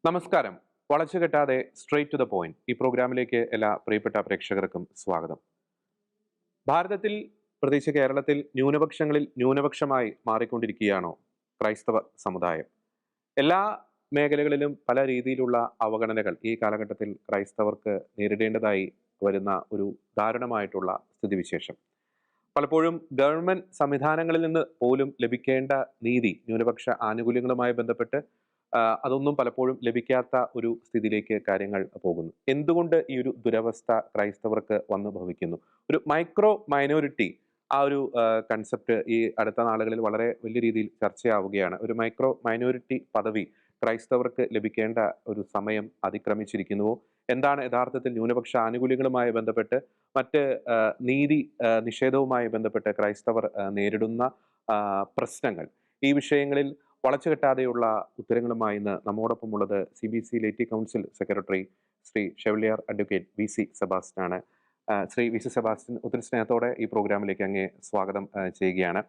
നമസ്കാരം. വളച്ചുകെട്ടാതെ straight to the point ഈ പ്രോഗ്രാമിലേക്ക് എല്ലാ പ്രിയപ്പെട്ട പ്രേക്ഷകർക്കും സ്വാഗതം. ഭാരതത്തിൽ, പ്രത്യേകിച്ച് കേരളത്തിൽ, ന്യൂനപക്ഷങ്ങളിൽ ന്യൂനപക്ഷമായി മാറിക്കൊണ്ടിരിക്കുകയാണോ ക്രൈസ്തവ സമുദായം? എല്ലാ മേഖലകളിലും പല രീതിയിലുള്ള അവഗണനകൾ ഈ കാലഘട്ടത്തിൽ ക്രൈസ്തവർക്ക് നേരിടേണ്ടതായി വരുന്ന ഒരു ദാരുണമായിട്ടുള്ള സ്ഥിതിവിശേഷം. പലപ്പോഴും ഗവൺമെന്റ് സംവിധാനങ്ങളിൽ നിന്ന് പോലും ലഭിക്കേണ്ട നീതി, ന്യൂനപക്ഷ ആനുകൂല്യങ്ങളുമായി ബന്ധപ്പെട്ട് അതൊന്നും പലപ്പോഴും ലഭിക്കാത്ത ഒരു സ്ഥിതിയിലേക്ക് കാര്യങ്ങൾ പോകുന്നു. എന്തുകൊണ്ട് ഈ ഒരു ദുരവസ്ഥ ക്രൈസ്തവർക്ക് വന്നു ഭവിക്കുന്നു? ഒരു മൈക്രോ മൈനോറിറ്റി, ആ ഒരു കൺസെപ്റ്റ് ഈ അടുത്ത നാളുകളിൽ വളരെ വലിയ രീതിയിൽ ചർച്ചയാവുകയാണ്. ഒരു മൈക്രോ മൈനോറിറ്റി പദവി ക്രൈസ്തവർക്ക് ലഭിക്കേണ്ട ഒരു സമയം അതിക്രമിച്ചിരിക്കുന്നുവോ? എന്താണ് യഥാർത്ഥത്തിൽ ന്യൂനപക്ഷ ആനുകൂല്യങ്ങളുമായി ബന്ധപ്പെട്ട്, മറ്റ് നീതി നിഷേധവുമായി ബന്ധപ്പെട്ട് ക്രൈസ്തവർ നേരിടുന്ന പ്രശ്നങ്ങൾ? ഈ വിഷയങ്ങളിൽ വളച്ചുകെട്ടാതെയുള്ള ഉത്തരങ്ങളുമായി ഇന്ന് നമ്മോടൊപ്പമുള്ളത് CBC laity council secretary Shri chevalier advocate VC Sebastian ആണ്. ശ്രീ VC സെബാസ്റ്റ്യൻ, ഒത്തിരി സ്നേഹത്തോടെ ഈ പ്രോഗ്രാമിലേക്ക് അങ്ങേ സ്വാഗതം ചെയ്യുകയാണ്.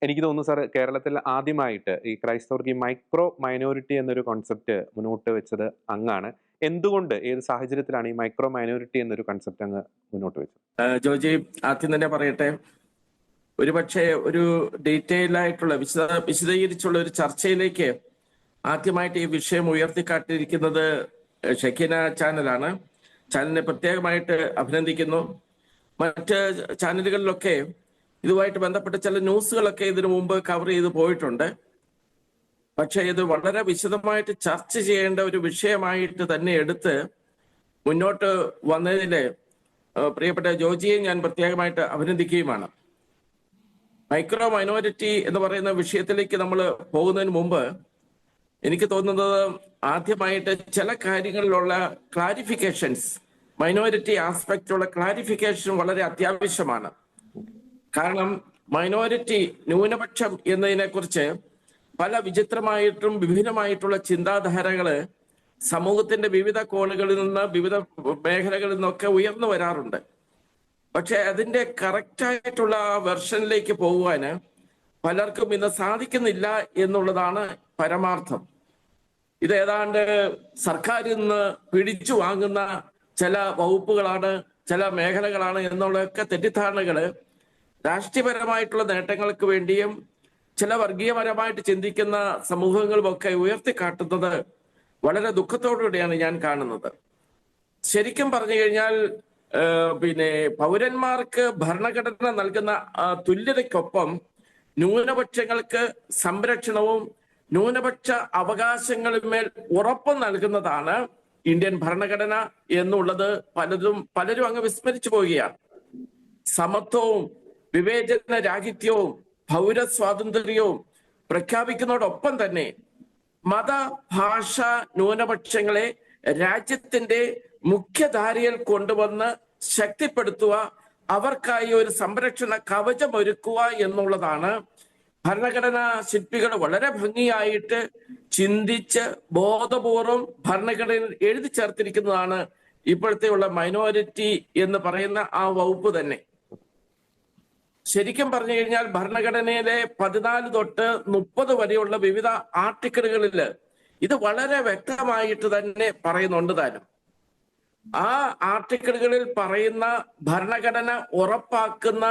എനിക്ക് തോന്നുന്നു സാർ, കേരളത്തിൽ ആദ്യമായിട്ട് ഈ ക്രൈസ്തവർക്ക് ഈ മൈക്രോ മൈനോറിറ്റി എന്നൊരു കോൺസെപ്റ്റ് മുന്നോട്ട് വെച്ചത് അങ്ങാണ്. എന്തുകൊണ്ട്, ഏത് സാഹചര്യത്തിലാണ് ഈ മൈക്രോ മൈനോറിറ്റി എന്നൊരു കോൺസെപ്റ്റ് അങ്ങ് മുന്നോട്ട് വെച്ചത്? ജോജി, ആദ്യം തന്നെ പറയട്ടെ, ഒരുപക്ഷെ ഒരു ഡീറ്റെയിൽ ആയിട്ടുള്ള വിശദീകരിച്ചുള്ള ഒരു ചർച്ചയിലേക്ക് ആദ്യമായിട്ട് ഈ വിഷയം ഉയർത്തിക്കാട്ടിയിരിക്കുന്നത് ഷെക്കീന ചാനലാണ്. ചാനലിനെ പ്രത്യേകമായിട്ട് അഭിനന്ദിക്കുന്നു. മറ്റ് ചാനലുകളിലൊക്കെ ഇതുമായിട്ട് ബന്ധപ്പെട്ട ചില ന്യൂസുകളൊക്കെ ഇതിനു മുമ്പ് കവർ ചെയ്ത് പോയിട്ടുണ്ട്. പക്ഷെ ഇത് വളരെ വിശദമായിട്ട് ചർച്ച ചെയ്യേണ്ട ഒരു വിഷയമായിട്ട് തന്നെ എടുത്ത് മുന്നോട്ട് വന്നതില് പ്രിയപ്പെട്ട ജോജിയെ ഞാൻ പ്രത്യേകമായിട്ട് അഭിനന്ദിക്കുകയുമാണ്. മൈക്രോ മൈനോറിറ്റി എന്ന് പറയുന്ന വിഷയത്തിലേക്ക് നമ്മൾ പോകുന്നതിന് മുമ്പ് എനിക്ക് തോന്നുന്നത് ആദ്യമായിട്ട് ചില കാര്യങ്ങളിലുള്ള ക്ലാരിഫിക്കേഷൻസ്, മൈനോറിറ്റി ആസ്പെക്റ്റിലുള്ള ക്ലാരിഫിക്കേഷൻ വളരെ അത്യാവശ്യമാണ്. കാരണം മൈനോറിറ്റി, ന്യൂനപക്ഷം എന്നതിനെ കുറിച്ച് പല വിചിത്രമായിട്ടും വിഭിന്നമായിട്ടുള്ള ചിന്താധാരകള് സമൂഹത്തിന്റെ വിവിധ കോണുകളിൽ നിന്ന്, വിവിധ മേഖലകളിൽ നിന്നൊക്കെ ഉയർന്നു വരാറുണ്ട്. പക്ഷെ അതിന്റെ കറക്റ്റായിട്ടുള്ള വെർഷനിലേക്ക് പോകുവാന് പലർക്കും ഇന്ന് സാധിക്കുന്നില്ല എന്നുള്ളതാണ് പരമാർത്ഥം. ഇത് ഏതാണ്ട് സർക്കാരിൽ നിന്ന് പിടിച്ചു വാങ്ങുന്ന ചില വകുപ്പുകളാണ്, ചില മേഖലകളാണ് എന്നുള്ളതൊക്കെ തെറ്റിദ്ധാരണകള് രാഷ്ട്രീയപരമായിട്ടുള്ള നേട്ടങ്ങൾക്ക് വേണ്ടിയും ചില വർഗീയപരമായിട്ട് ചിന്തിക്കുന്ന സമൂഹങ്ങളുമൊക്കെ ഉയർത്തിക്കാട്ടുന്നത് വളരെ ദുഃഖത്തോടുകൂടിയാണ് ഞാൻ കാണുന്നത്. ശരിക്കും പറഞ്ഞു കഴിഞ്ഞാൽ പൗരന്മാർക്ക് ഭരണഘടന നൽകുന്ന തുല്യതയ്ക്കൊപ്പം ന്യൂനപക്ഷങ്ങൾക്ക് സംരക്ഷണവും ന്യൂനപക്ഷ അവകാശങ്ങളിന്മേൽ ഉറപ്പും നൽകുന്നതാണ് ഇന്ത്യൻ ഭരണഘടന എന്നുള്ളത് പലരും അങ്ങ് വിസ്മരിച്ചു പോവുകയാണ്. സമത്വവും വിവേചന രാഹിത്യവും പൗരസ്വാതന്ത്ര്യവും പ്രഖ്യാപിക്കുന്നതോടൊപ്പം തന്നെ മത ഭാഷ ന്യൂനപക്ഷങ്ങളെ രാജ്യത്തിന്റെ മുഖ്യധാരയിൽ കൊണ്ടുവന്ന് ശക്തിപ്പെടുത്തുക, അവർക്കായി ഒരു സംരക്ഷണ കവചം ഒരുക്കുക എന്നുള്ളതാണ് ഭരണഘടനാ ശില്പികൾ വളരെ ഭംഗിയായിട്ട് ചിന്തിച്ച് ബോധപൂർവം ഭരണഘടനയിൽ എഴുതി ചേർത്തിരിക്കുന്നതാണ് ഇപ്പോഴത്തെ ഉള്ള മൈനോറിറ്റി എന്ന് പറയുന്ന ആ വകുപ്പ് തന്നെ. ശരിക്കും പറഞ്ഞു കഴിഞ്ഞാൽ ഭരണഘടനയിലെ 14 തൊട്ട് 30 വരെയുള്ള വിവിധ ആർട്ടിക്കിളുകളിൽ ഇത് വളരെ വ്യക്തമായിട്ട് തന്നെ പറയുന്നുണ്ട് താനും. ആ ആർട്ടിക്കിളുകളിൽ പറയുന്ന ഭരണഘടന ഉറപ്പാക്കുന്ന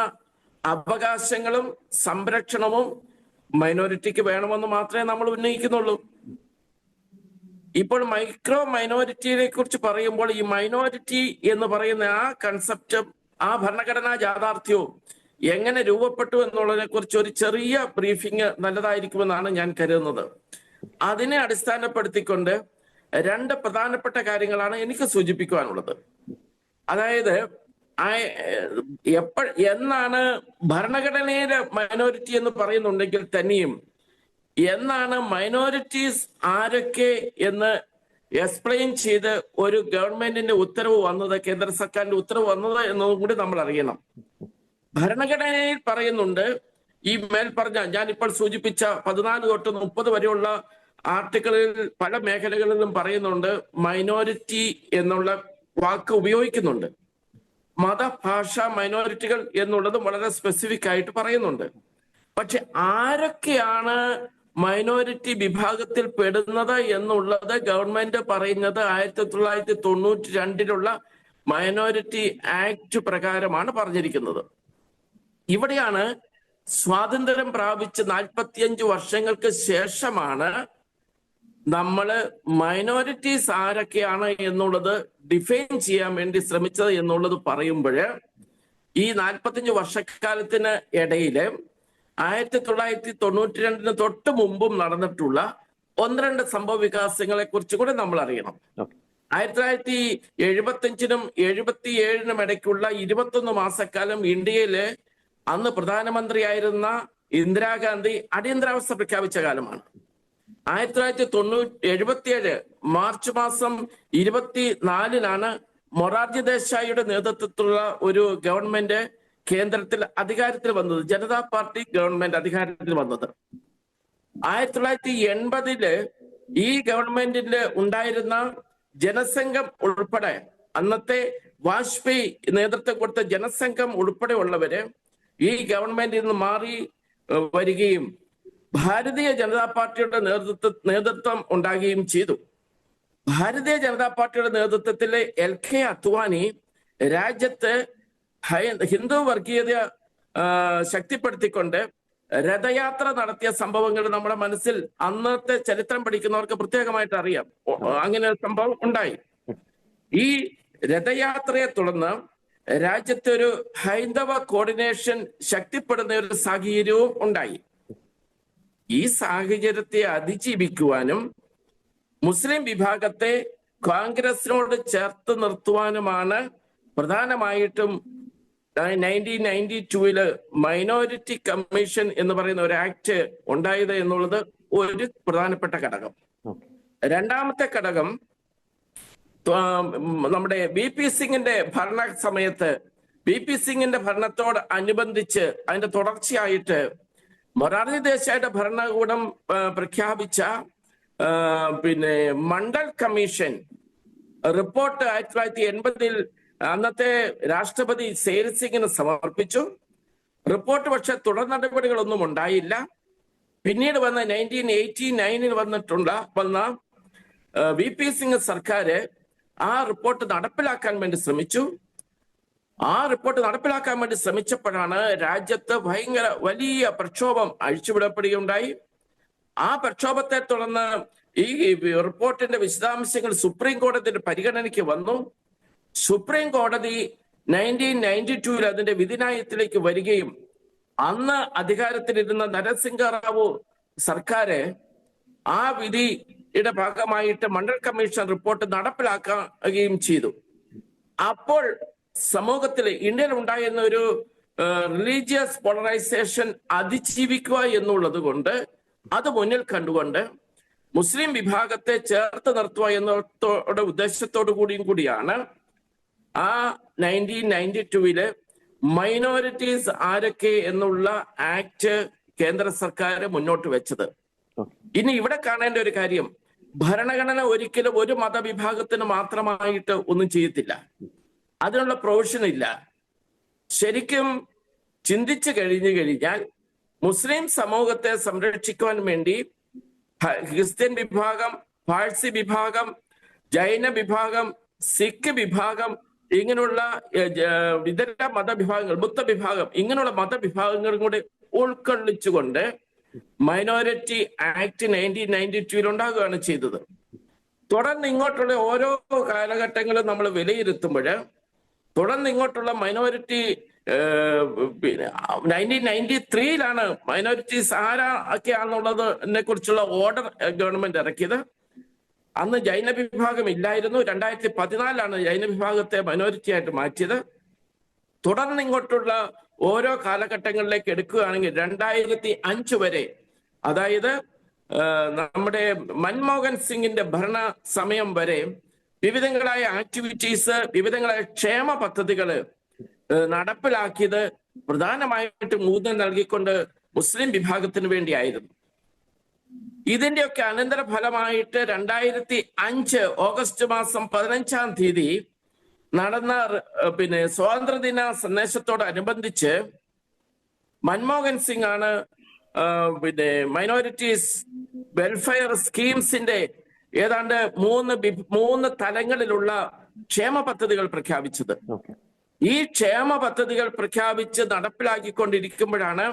അവകാശങ്ങളും സംരക്ഷണവും മൈനോറിറ്റിക്ക് വേണമെന്ന് മാത്രമേ നമ്മൾ ഉന്നയിക്കുന്നുള്ളൂ. ഇപ്പോൾ മൈക്രോ മൈനോറിറ്റിയെ കുറിച്ച് പറയുമ്പോൾ ഈ മൈനോറിറ്റി എന്ന് പറയുന്ന ആ കൺസെപ്റ്റും ആ ഭരണഘടനാ യാഥാർത്ഥ്യവും എങ്ങനെ രൂപപ്പെട്ടു എന്നുള്ളതിനെ കുറിച്ച് ഒരു ചെറിയ ബ്രീഫിംഗ് നല്ലതായിരിക്കുമെന്നാണ് ഞാൻ കരുതുന്നത്. അതിനെ അടിസ്ഥാനപ്പെടുത്തിക്കൊണ്ട് 2 പ്രധാനപ്പെട്ട കാര്യങ്ങളാണ് എനിക്ക് സൂചിപ്പിക്കുവാനുള്ളത്. അതായത് എന്നാണ് ഭരണഘടനയിലെ മൈനോറിറ്റി എന്ന് പറയുന്നുണ്ടെങ്കിൽ തന്നെയും എന്നാണ് മൈനോറിറ്റീസ് ആരൊക്കെ എന്ന് എക്സ്പ്ലെയിൻ ചെയ്ത് ഒരു ഗവൺമെന്റിന്റെ ഉത്തരവ് വന്നത്, കേന്ദ്ര സർക്കാരിന്റെ ഉത്തരവ് വന്നത് എന്നതും കൂടി നമ്മൾ അറിയണം. ഭരണഘടനയിൽ പറയുന്നുണ്ട്, ഈ മേൽപ്പറഞ്ഞ ഞാനിപ്പോൾ സൂചിപ്പിച്ച 14 തൊട്ട് 30 വരെയുള്ള ആർട്ടിക്കിളിൽ പല മേഖലകളിലും പറയുന്നുണ്ട്, മൈനോറിറ്റി എന്നുള്ള വാക്ക് ഉപയോഗിക്കുന്നുണ്ട്. മതഭാഷ മൈനോറിറ്റികൾ എന്നുള്ളതും വളരെ സ്പെസിഫിക് ആയിട്ട് പറയുന്നുണ്ട്. പക്ഷെ ആരൊക്കെയാണ് മൈനോറിറ്റി വിഭാഗത്തിൽ പെടുന്നത് എന്നുള്ളത് ഗവൺമെന്റ് പറയുന്നത് 1992 മൈനോറിറ്റി ആക്ട് പ്രകാരമാണ് പറഞ്ഞിരിക്കുന്നത്. ഇവിടെയാണ് സ്വാതന്ത്ര്യം പ്രാപിച്ച് 45 വർഷങ്ങൾക്ക് ശേഷമാണ് നമ്മള് മൈനോറിറ്റീസ് ആരൊക്കെയാണ് എന്നുള്ളത് ഡിഫൈൻ ചെയ്യാൻ വേണ്ടി ശ്രമിച്ചത് എന്നുള്ളത് പറയുമ്പോൾ ഈ 45 വർഷക്കാലത്തിന് ഇടയില് 1992 തൊട്ട് മുമ്പും നടന്നിട്ടുള്ള 1-2 സംഭവ വികാസങ്ങളെ കുറിച്ച് കൂടെ നമ്മൾ അറിയണം. 1975-നും 77-നും ഇടയ്ക്കുള്ള 21 മാസക്കാലം ഇന്ത്യയില് അന്ന് പ്രധാനമന്ത്രിയായിരുന്ന ഇന്ദിരാഗാന്ധി അടിയന്തരാവസ്ഥ പ്രഖ്യാപിച്ച കാലമാണ്. 1977 മാർച്ച് മാസം 24-നാണ് മൊറാർജി ദേശായിയുടെ നേതൃത്വത്തിലുള്ള ഒരു ഗവൺമെന്റ് കേന്ദ്രത്തിൽ അധികാരത്തിൽ വന്നത്, ജനതാ പാർട്ടി ഗവൺമെന്റ് അധികാരത്തിൽ വന്നത്. 1980 ഈ ഗവൺമെന്റിൽ ഉണ്ടായിരുന്ന ജനസംഘം ഉൾപ്പെടെ, അന്നത്തെ വാജ്പേയി നേതൃത്വം കൊടുത്ത ജനസംഘം ഉൾപ്പെടെ ഉള്ളവര് ഈ ഗവൺമെന്റിൽ നിന്ന് മാറി വരികയും ഭാരതീയ ജനതാ പാർട്ടിയുടെ നേതൃത്വം ഉണ്ടാകുകയും ചെയ്തു. ഭാരതീയ ജനതാ പാർട്ടിയുടെ നേതൃത്വത്തിലെ LK അദ്വാനി രാജ്യത്ത് ഹിന്ദു വർഗീയത ശക്തിപ്പെടുത്തിക്കൊണ്ട് രഥയാത്ര നടത്തിയ സംഭവങ്ങൾ നമ്മുടെ മനസ്സിൽ അന്നത്തെ ചരിത്രം പഠിക്കുന്നവർക്ക് പ്രത്യേകമായിട്ട് അറിയാം. അങ്ങനെ ഒരു സംഭവം ഉണ്ടായി. ഈ രഥയാത്രയെ തുടർന്ന് രാജ്യത്തെ ഒരു ഹൈന്ദവ കോർഡിനേഷൻ ശക്തിപ്പെടുന്ന ഒരു സാഹചര്യവും ഉണ്ടായി. ഈ സാഹചര്യത്തെ അതിജീവിക്കുവാനും മുസ്ലിം വിഭാഗത്തെ കോൺഗ്രസിനോട് ചേർത്ത് നിർത്തുവാനുമാണ് പ്രധാനമായിട്ടും 1992 മൈനോറിറ്റി കമ്മീഷൻ എന്ന് പറയുന്ന ഒരു ആക്ട് ഉണ്ടായത് എന്നുള്ളത് ഒരു പ്രധാനപ്പെട്ട ഘടകം. രണ്ടാമത്തെ ഘടകം, നമ്മുടെ VP സിംഗിന്റെ ഭരണ സമയത്ത്, VP സിംഗിന്റെ ഭരണത്തോട് അനുബന്ധിച്ച് അതിന്റെ തുടർച്ചയായിട്ട് മൊറാർജി ദേശായിയുടെ ഭരണകൂടം പ്രഖ്യാപിച്ച മണ്ഡൽ കമ്മീഷൻ റിപ്പോർട്ട് 1980 അന്നത്തെ രാഷ്ട്രപതി സേർ സിംഗിന് സമർപ്പിച്ചു. റിപ്പോർട്ട് പക്ഷെ തുടർ നടപടികളൊന്നും ഉണ്ടായില്ല. പിന്നീട് വന്ന 1989 വന്ന VP സിംഗ് സർക്കാർ ആ റിപ്പോർട്ട് നടപ്പിലാക്കാൻ വേണ്ടി ശ്രമിച്ചു. ആ റിപ്പോർട്ട് നടപ്പിലാക്കാൻ വേണ്ടി ശ്രമിച്ചപ്പോഴാണ് രാജ്യത്ത് വലിയ പ്രക്ഷോഭം അഴിച്ചുവിടപ്പെടുകയുണ്ടായി. ആ പ്രക്ഷോഭത്തെ തുടർന്ന് ഈ റിപ്പോർട്ടിന്റെ വിശദാംശങ്ങൾ സുപ്രീം കോടതിയുടെ പരിഗണനയ്ക്ക് വന്നു. സുപ്രീം കോടതി 1992 അതിന്റെ വിധിന്യായത്തിലേക്ക് വരികയും അന്ന് അധികാരത്തിലിരുന്ന നരസിംഹ റാവു സർക്കാർ ആ വിധിയുടെ ഭാഗമായിട്ട് മണ്ഡൽ കമ്മീഷൻ റിപ്പോർട്ട് നടപ്പിലാക്കുകയും ചെയ്തു. അപ്പോൾ സമൂഹത്തിൽ ഇന്ത്യയിൽ ഉണ്ടായിരുന്ന ഒരു റിലീജിയസ് പോളറൈസേഷൻ അതിജീവിക്കുക എന്നുള്ളത് കൊണ്ട്, അത് മുന്നിൽ കണ്ടുകൊണ്ട് മുസ്ലിം വിഭാഗത്തെ ചേർത്ത് നിർത്തുക എന്ന ഉദ്ദേശത്തോടു കൂടിയാണ് ആ 1992 മൈനോറിറ്റീസ് ആരൊക്കെ എന്നുള്ള ആക്ട് കേന്ദ്ര സർക്കാർ മുന്നോട്ട് വെച്ചത്. ഇനി ഇവിടെ കാണേണ്ട ഒരു കാര്യം, ഭരണഘടന ഒരിക്കലും ഒരു മതവിഭാഗത്തിന് മാത്രമായിട്ട് ഒന്നും ചെയ്യത്തില്ല. അതിനുള്ള പ്രൊവിഷൻ ഇല്ല. ശരിക്കും ചിന്തിച്ചു കഴിഞ്ഞാൽ മുസ്ലിം സമൂഹത്തെ സംരക്ഷിക്കുവാൻ വേണ്ടി ക്രിസ്ത്യൻ വിഭാഗം, പാഴ്സി വിഭാഗം, ജൈന വിഭാഗം, സിഖ് വിഭാഗം, ഇങ്ങനെയുള്ള ഇതര മതവിഭാഗങ്ങൾ, ബുദ്ധ വിഭാഗം, ഇങ്ങനെയുള്ള മതവിഭാഗങ്ങളും കൂടി ഉൾക്കൊള്ളിച്ചുകൊണ്ട് മൈനോറിറ്റി ആക്ട് 1992 ഉണ്ടാകുകയാണ് ചെയ്തത്. തുടർന്ന് ഇങ്ങോട്ടുള്ള ഓരോ കാലഘട്ടങ്ങളും നമ്മൾ വിലയിരുത്തുമ്പോൾ തുടർന്ന് ഇങ്ങോട്ടുള്ള മൈനോറിറ്റി 1993 മൈനോറിറ്റീസ് ആരൊക്കെയാണെന്നുള്ളതിനെ കുറിച്ചുള്ള ഓർഡർ ഗവൺമെന്റ് ഇറക്കിയത്. അന്ന് ജൈന വിഭാഗം ഇല്ലായിരുന്നു. 2014 ജൈന വിഭാഗത്തെ മൈനോറിറ്റി ആയിട്ട് മാറ്റിയത്. തുടർന്ന് ഇങ്ങോട്ടുള്ള ഓരോ കാലഘട്ടങ്ങളിലേക്ക് എടുക്കുകയാണെങ്കിൽ 2005 വരെ, അതായത് നമ്മുടെ മൻമോഹൻ സിംഗിന്റെ ഭരണ സമയം വരെ വിവിധങ്ങളായ ആക്ടിവിറ്റീസ്, വിവിധങ്ങളായ ക്ഷേമ പദ്ധതികൾ നടപ്പിലാക്കിയത് പ്രധാനമായിട്ടും ഊന്നൽ നൽകിക്കൊണ്ട് മുസ്ലിം വിഭാഗത്തിന് വേണ്ടിയായിരുന്നു. ഇതിന്റെയൊക്കെ അനന്തര ഫലമായിട്ട് 2005 ഓഗസ്റ്റ് മാസം 15-ാം തീയതി നടന്ന സ്വാതന്ത്ര്യദിന സന്ദേശത്തോടനുബന്ധിച്ച് മൻമോഹൻ സിംഗ് ആണ് പിന്നെ മൈനോറിറ്റീസ് വെൽഫെയർ സ്കീംസിന്റെ ഏതാണ്ട് മൂന്ന് തലങ്ങളിലുള്ള ക്ഷേമ പദ്ധതികൾ പ്രഖ്യാപിച്ചത്. ഈ ക്ഷേമ പദ്ധതികൾ പ്രഖ്യാപിച്ച് നടപ്പിലാക്കിക്കൊണ്ടിരിക്കുമ്പോഴാണ്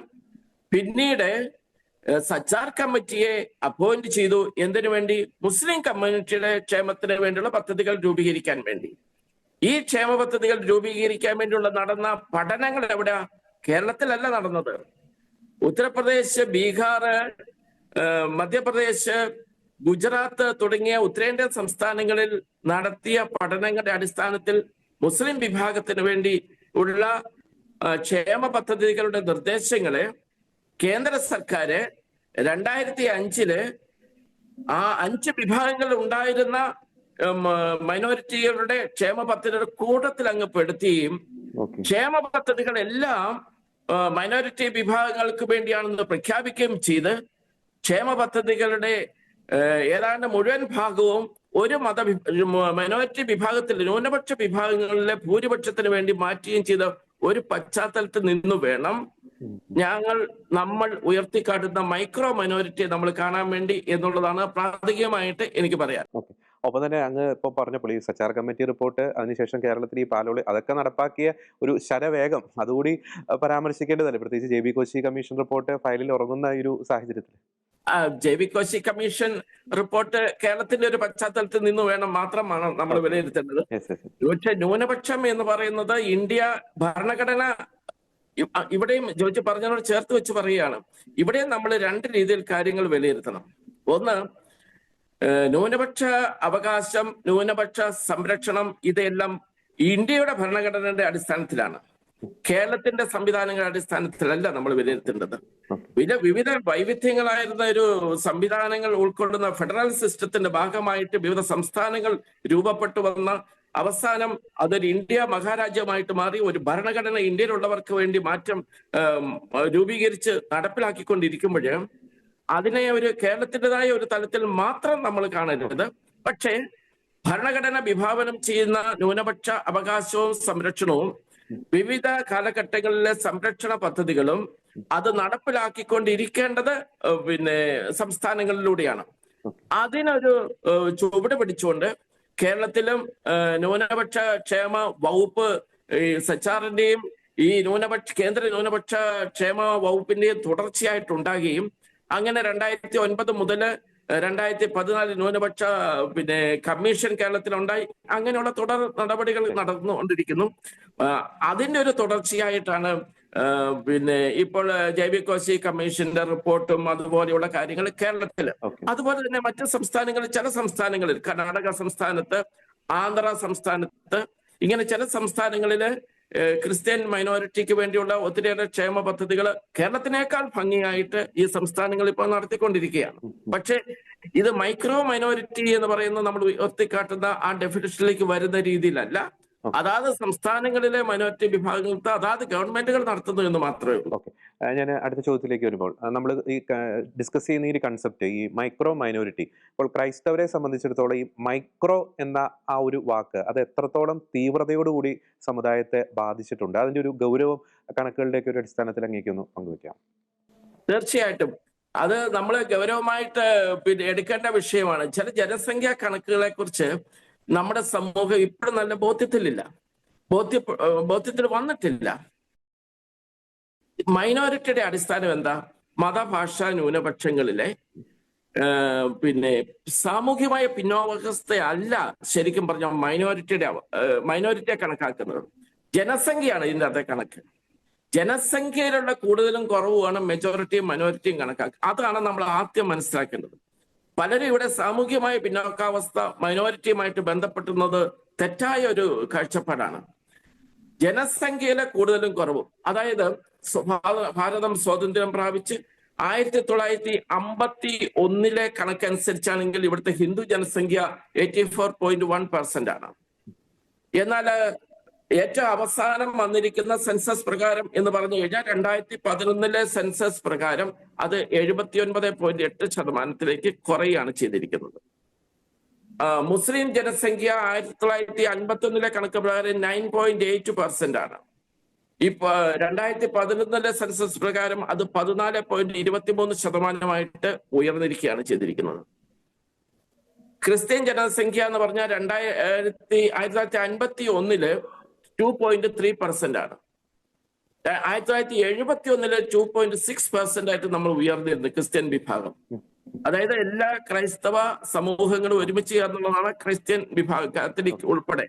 പിന്നീട് സച്ചാർ കമ്മിറ്റിയെ അപ്പോയിന്റ് ചെയ്തു. എന്തിനു വേണ്ടി? മുസ്ലിം കമ്മ്യൂണിറ്റിയുടെ ക്ഷേമത്തിന് വേണ്ടിയുള്ള പദ്ധതികൾ രൂപീകരിക്കാൻ വേണ്ടി. ഈ ക്ഷേമ പദ്ധതികൾ രൂപീകരിക്കാൻ വേണ്ടിയുള്ള നടന്ന പഠനങ്ങൾ എവിടെ? കേരളത്തിലല്ല നടന്നത്. ഉത്തർപ്രദേശ്, ബീഹാർ, മധ്യപ്രദേശ്, ഗുജറാത്ത് തുടങ്ങിയ ഉത്തരേന്ത്യൻ സംസ്ഥാനങ്ങളിൽ നടത്തിയ പഠനങ്ങളുടെ അടിസ്ഥാനത്തിൽ മുസ്ലിം വിഭാഗത്തിന് വേണ്ടി ഉള്ള ക്ഷേമ പദ്ധതികളുടെ നിർദ്ദേശങ്ങള് കേന്ദ്ര സർക്കാർ 2005 ആ 5 വിഭാഗങ്ങൾ ഉണ്ടായിരുന്ന മൈനോറിറ്റികളുടെ ക്ഷേമ പദ്ധതിയുടെ കൂട്ടത്തിൽ അങ്ങ് പെടുത്തുകയും ക്ഷേമ പദ്ധതികളെല്ലാം മൈനോറിറ്റി വിഭാഗങ്ങൾക്ക് വേണ്ടിയാണെന്ന് പ്രഖ്യാപിക്കുകയും ചെയ്ത് ക്ഷേമ പദ്ധതികളുടെ ഏതാണ്ട് മുഴുവൻ ഭാഗവും ഒരു മൈനോറിറ്റി വിഭാഗത്തിൽ ന്യൂനപക്ഷ വിഭാഗങ്ങളിലെ ഭൂരിപക്ഷത്തിന് വേണ്ടി മാറ്റുകയും ചെയ്ത ഒരു പശ്ചാത്തലത്തിൽ നിന്ന് വേണം നമ്മൾ ഉയർത്തിക്കാട്ടുന്ന മൈക്രോ മൈനോറിറ്റിയെ നമ്മൾ കാണാൻ വേണ്ടി എന്നുള്ളതാണ് പ്രാഥമികമായിട്ട് എനിക്ക് പറയാൻ. ഒപ്പം തന്നെ അങ്ങ് ഇപ്പൊ പറഞ്ഞപ്പോൾ ഈ സച്ചാർ കമ്മിറ്റി റിപ്പോർട്ട്, അതിനുശേഷം കേരളത്തിൽ ഈ പാലോളി അതൊക്കെ നടപ്പാക്കിയ ഒരു ശരവേഗം അതുകൂടി പരാമർശിക്കേണ്ടതല്ലേ, പ്രത്യേകിച്ച് JB കോശി കമ്മീഷൻ റിപ്പോർട്ട് ഫയലിൽ ഉറങ്ങുന്ന ഒരു സാഹചര്യത്തിൽ? JB കോശി കമ്മീഷൻ റിപ്പോർട്ട് കേരളത്തിന്റെ ഒരു പശ്ചാത്തലത്തിൽ നിന്ന് വേണം മാത്രമാണ് നമ്മൾ വിലയിരുത്തേണ്ടത്. പക്ഷെ ന്യൂനപക്ഷം എന്ന് പറയുന്നത് ഇന്ത്യ ഭരണഘടന, ഇവിടെയും ജോജി പറഞ്ഞതിനോട് ചേർത്ത് വെച്ച് പറയുകയാണ്, ഇവിടെയും നമ്മൾ 2 രീതിയിൽ കാര്യങ്ങൾ വിലയിരുത്തണം. ഒന്ന്, ന്യൂനപക്ഷ അവകാശം, ന്യൂനപക്ഷ സംരക്ഷണം, ഇതെല്ലാം ഇന്ത്യയുടെ ഭരണഘടനയുടെ അടിസ്ഥാനത്തിലാണ്, കേരളത്തിന്റെ സംവിധാനങ്ങളുടെ അടിസ്ഥാനത്തിലല്ല നമ്മൾ വിലയിരുത്തേണ്ടത്. വിവിധ വൈവിധ്യങ്ങളായിരുന്ന ഒരു സംവിധാനങ്ങൾ ഉൾക്കൊള്ളുന്ന ഫെഡറൽ സിസ്റ്റത്തിന്റെ ഭാഗമായിട്ട് വിവിധ സംസ്ഥാനങ്ങൾ രൂപപ്പെട്ടു വന്ന അവസാനം അതൊരു ഇന്ത്യ മഹാരാജ്യമായിട്ട് മാറി ഒരു ഭരണഘടന ഇന്ത്യയിലുള്ളവർക്ക് വേണ്ടി മാറ്റം രൂപീകരിച്ച് നടപ്പിലാക്കിക്കൊണ്ടിരിക്കുമ്പോൾ അതിനെ ഒരു കേരളത്തിൻ്റെതായ ഒരു തലത്തിൽ മാത്രം നമ്മൾ കാണരുത്. പക്ഷേ ഭരണഘടന വിഭാവനം ചെയ്യുന്ന ന്യൂനപക്ഷ അവകാശവും സംരക്ഷണവും വിവിധ കാലഘട്ടങ്ങളിലെ സംരക്ഷണ പദ്ധതികളും അത് നടപ്പിലാക്കിക്കൊണ്ടിരിക്കേണ്ടത് സംസ്ഥാനങ്ങളിലൂടെയാണ്. അതിനൊരു ചുവട് പിടിച്ചുകൊണ്ട് കേരളത്തിലും ന്യൂനപക്ഷ ക്ഷേമ വകുപ്പ് സച്ചാറിന്റെയും ഈ കേന്ദ്ര ന്യൂനപക്ഷ ക്ഷേമ വകുപ്പിന്റെയും തുടർച്ചയായിട്ടുണ്ടാകുകയും അങ്ങനെ 2009 മുതൽ 2014 ന്യൂനപക്ഷ കമ്മീഷൻ കേരളത്തിലുണ്ടായി. അങ്ങനെയുള്ള തുടർ നടപടികൾ നടന്നുകൊണ്ടിരിക്കുന്നു. അതിന്റെ ഒരു തുടർച്ചയായിട്ടാണ് ഇപ്പോൾ JB കോശി കമ്മീഷന്റെ റിപ്പോർട്ടും അതുപോലെയുള്ള കാര്യങ്ങൾ കേരളത്തിൽ. അതുപോലെ തന്നെ മറ്റു സംസ്ഥാനങ്ങളിൽ, ചില സംസ്ഥാനങ്ങളിൽ, കർണാടക സംസ്ഥാനത്ത്, ആന്ധ്ര സംസ്ഥാനത്ത്, ഇങ്ങനെ ചില സംസ്ഥാനങ്ങളില് ക്രിസ്ത്യൻ മൈനോറിറ്റിക്ക് വേണ്ടിയുള്ള ഒത്തിരിയേറെ ക്ഷേമ പദ്ധതികൾ കേരളത്തിനേക്കാൾ ഭംഗിയായിട്ട് ഈ സംസ്ഥാനങ്ങൾ ഇപ്പോൾ നടത്തിക്കൊണ്ടിരിക്കുകയാണ്. പക്ഷെ ഇത് മൈക്രോ മൈനോറിറ്റി എന്ന് പറയുന്നത് നമ്മൾ ഉയർത്തിക്കാട്ടുന്ന ആ ഡെഫിനിഷനിലേക്ക് വരുന്ന രീതിയിലല്ല. അതാത് സംസ്ഥാനങ്ങളിലെ മൈനോറിറ്റി വിഭാഗങ്ങൾക്ക് അതാത് ഗവൺമെന്റുകൾ നടത്തുന്നു എന്ന് മാത്രമേ ഉള്ളൂ. ഞാൻ അടുത്ത ചോദ്യത്തിലേക്ക് വരുമ്പോൾ, നമ്മൾ ഈ ഡിസ്കസ് ചെയ്യുന്ന ഈ കൺസെപ്റ്റ്, ഈ മൈക്രോ മൈനോറിറ്റി, ഇപ്പോൾ ക്രൈസ്തവരെ സംബന്ധിച്ചിടത്തോളം ഈ മൈക്രോ എന്ന ആ ഒരു വാക്ക് അത് എത്രത്തോളം തീവ്രതയോടുകൂടി സമുദായത്തെ ബാധിച്ചിട്ടുണ്ട്, അതിന്റെ ഒരു ഗൗരവം കണക്കുകളുടെയൊക്കെ ഒരു അടിസ്ഥാനത്തിൽ അങ്ങേക്കൊന്ന് പങ്കുവെക്കാം. തീർച്ചയായിട്ടും അത് നമ്മൾ ഗൗരവമായിട്ട് എടുക്കേണ്ട വിഷയമാണ്. ചില ജനസംഖ്യാ കണക്കുകളെ കുറിച്ച് നമ്മുടെ സമൂഹം ഇപ്പോഴും നല്ല ബോധ്യത്തിൽ വന്നിട്ടില്ല. മൈനോറിറ്റിയുടെ അടിസ്ഥാനം എന്താ? മതഭാഷാ ന്യൂനപക്ഷങ്ങളിലെ സാമൂഹ്യമായ പിന്നോക്കാവസ്ഥയല്ല ശരിക്കും പറഞ്ഞ മൈനോറിറ്റിയെ കണക്കാക്കുന്നത്. ജനസംഖ്യയാണ് ഇതിൻ്റെ അതേ കണക്ക്. ജനസംഖ്യയിലുള്ള കൂടുതലും കുറവുമാണ് മെജോറിറ്റിയും മൈനോറിറ്റിയും കണക്കാക്കുക. അതാണ് നമ്മൾ ആദ്യം മനസ്സിലാക്കേണ്ടത്. പലരും ഇവിടെ സാമൂഹ്യമായ പിന്നോക്കാവസ്ഥ മൈനോറിറ്റിയുമായിട്ട് ബന്ധപ്പെട്ടുന്നത് തെറ്റായ ഒരു കാഴ്ചപ്പാടാണ്. ജനസംഖ്യയിലെ കൂടുതലും കുറവും, അതായത് ഭാരതം സ്വാതന്ത്ര്യം പ്രാപിച്ച് 1951 കണക്കനുസരിച്ചാണെങ്കിൽ ഇവിടുത്തെ ഹിന്ദു ജനസംഖ്യ 84.1% ആണ്. എന്നാൽ ഏറ്റവും അവസാനം വന്നിരിക്കുന്ന സെൻസസ് പ്രകാരം എന്ന് പറഞ്ഞു കഴിഞ്ഞാൽ 2011 സെൻസസ് പ്രകാരം അത് 79.8% കുറയുകയാണ് ചെയ്തിരിക്കുന്നത്. മുസ്ലിം ജനസംഖ്യ 1951 കണക്ക് പ്രകാരം 9.8% ആണ്. ഇപ്പൊ 2011 സെൻസസ് പ്രകാരം അത് 14.23% ഉയർന്നിരിക്കുകയാണ് ചെയ്തിരിക്കുന്നത്. ക്രിസ്ത്യൻ ജനസംഖ്യ എന്ന് പറഞ്ഞാൽ 1951 2.3% ആണ്. 1971 2.6% ആയിട്ട് നമ്മൾ ഉയർന്നിരുന്നു ക്രിസ്ത്യൻ വിഭാഗം. അതായത് എല്ലാ ക്രൈസ്തവ സമൂഹങ്ങളും ഒരുമിച്ച് ചേർന്നുള്ളതാണ് ക്രിസ്ത്യൻ വിഭാഗം, കാത്തലിക് ഉൾപ്പെടെ.